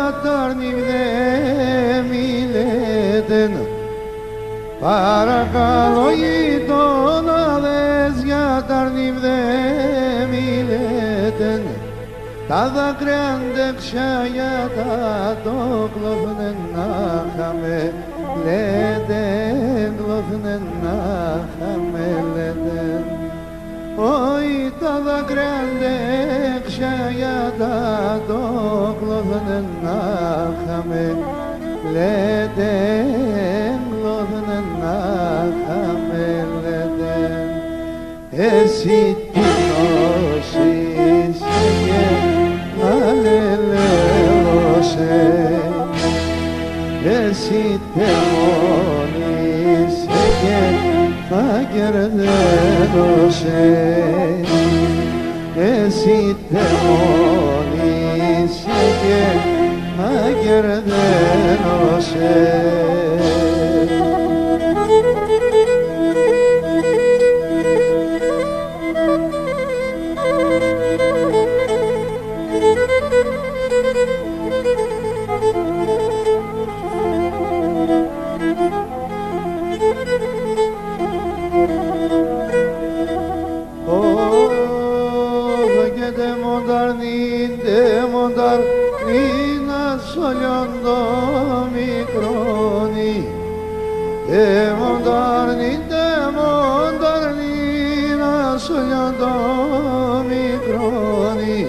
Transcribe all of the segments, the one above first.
γιατάρνη δε μιλέτεν. Παρακαλώ γειτόναδες γιατάρνη δε μιλέτεν. Τα δάκρυα αντέξια για τα το κλώθνεν να χαμε λέτεν, κλώθνεν να χαμε λέτεν. Όχι τα δάκρυα αντέξια για τα το κλώθνεν να χαμε λέτεν, κλώθνεν να χαμε λέτεν. Εσύ τι νόσης αλελέωσε, εσύ τεμόνισε και αγερδένωσε, εσύ τεμόνισε και αγερδένωσε. Σολιόντο μικρόνι, μοντάρνι, σολιόντο μικρόνι,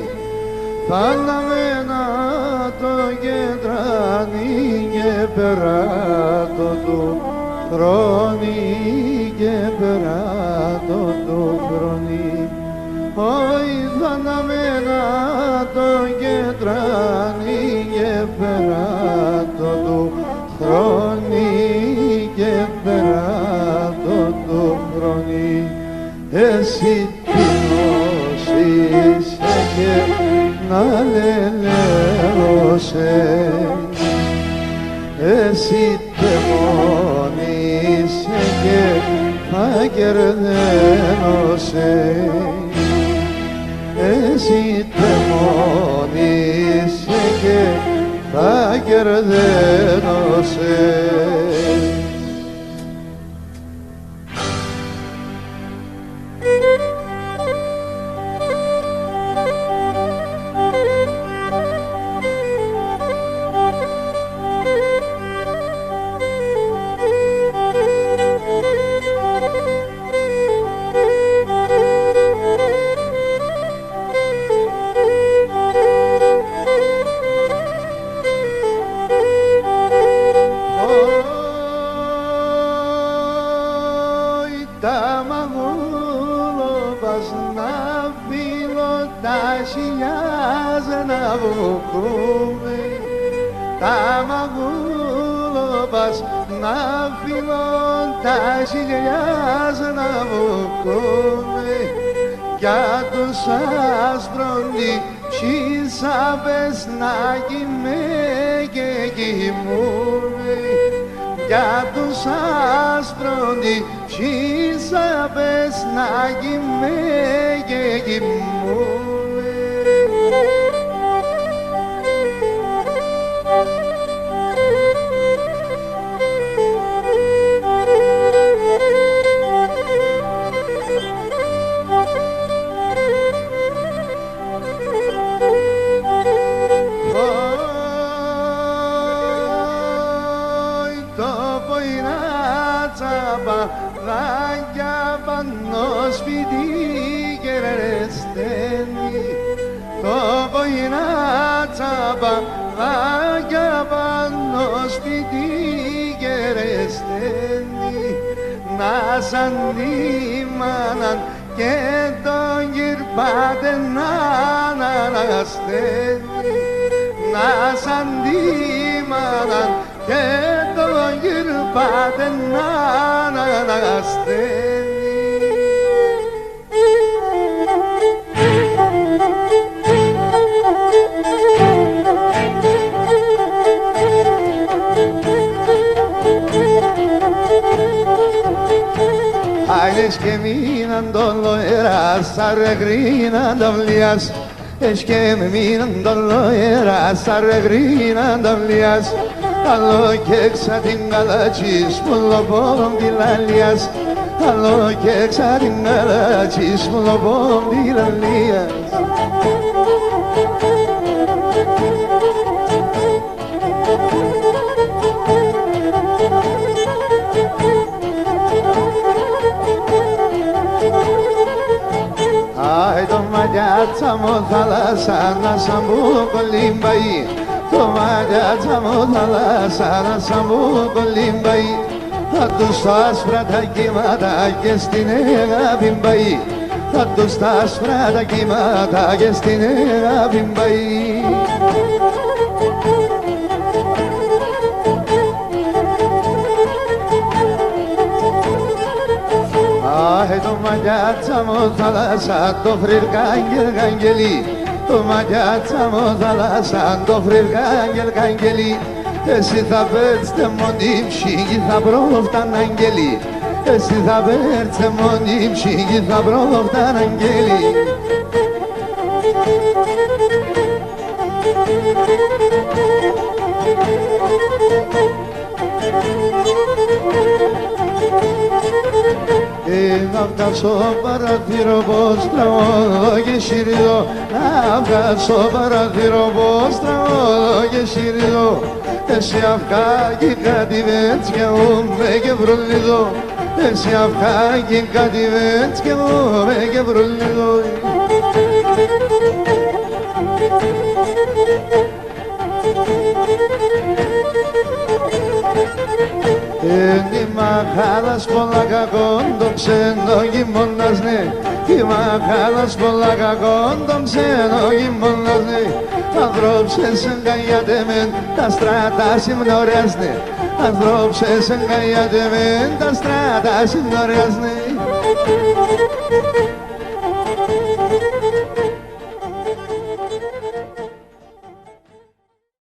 φάλαμενα το κεντράνι και περάτο του χρόνι, και περάτο του χρόνι. Όχι φάλαμενα το κεντράνι και περάτο του χρόνι, και περάτο του χρόνι. Εσύ τι νόσησε και να λελέωσε, εσύ τεμόνισε και αγερδένωσε, εσύ τεμόνισε και αγερδένωσε. Τα μαγούλοπας να φυλών τα χιλιάς να βουκούμε, για τους άστρονι ψήσαπες να κοιμέ και κοιμούμε, για τους άστρονι ψήσαπες να κοιμέ και κοιμούμε. Δάκια πάνω σπίτι γερεσταίνει, το ποινά τσάμπα, δάκια πάνω σπίτι γερεσταίνει, να σαν δίμαναν και τον γυρπάτε να ανασταίνει, να σαν δίμαναν και τον γυρπάτε να ανασταίνει. Άγιες και μείναν τον λοέρας, αρεγρίναν τα βλιάς, και με μείναν το λόγερα σαν ρεγρίναν το λιάς άλλο και ξα την καλατσίς που λοπών τη λαλιάς άλλο και ξα την καλατσίς που λοπών τη λαλιάς. Το μαγιάτσα μου θάλασσα να σαν μου κολύμπαει το μαγιάτσα μου θάλασσα να σαν μου κολύμπαει θα τους τα άσπρα τα κύματα και στην αγάπη μπαεί θα τους τα άσπρα τα κύματα και στην αγάπη μπαεί. Το μαγιάτσα μου θάλασσα το φρυργάγγελ καγγελί το μαγιάτσα μου θάλασσα το φρυργάγγελ καγγελί εσύ θα πέρτε μόνη ψυχή θα πρόφταν αγγελί εσύ θα πέρτε μόνη ψυχή θα πρόφταν αγγελί. Να βγάσω παραθύρο πως τραγωδώ και σιριδώ να βγάσω παραθύρο πως τραγωδώ και σιριδώ εσύ αυγά και κάτι βέτσια με και βρολιδώ εσύ αυγά και κάτι βέτσια με και βρολιδώ. Τη μαχάλας πολλά κακόν το ξένο γειμόνας ναι τη μαχάλας πολλά κακόν το ξένο γειμόνας ναι ανθρώπσες εγκαγιάτε μεν τα στράτα συμνοριάς ναι ανθρώπσες εγκαγιάτε μεν τα στράτα συμνοριάς ναι.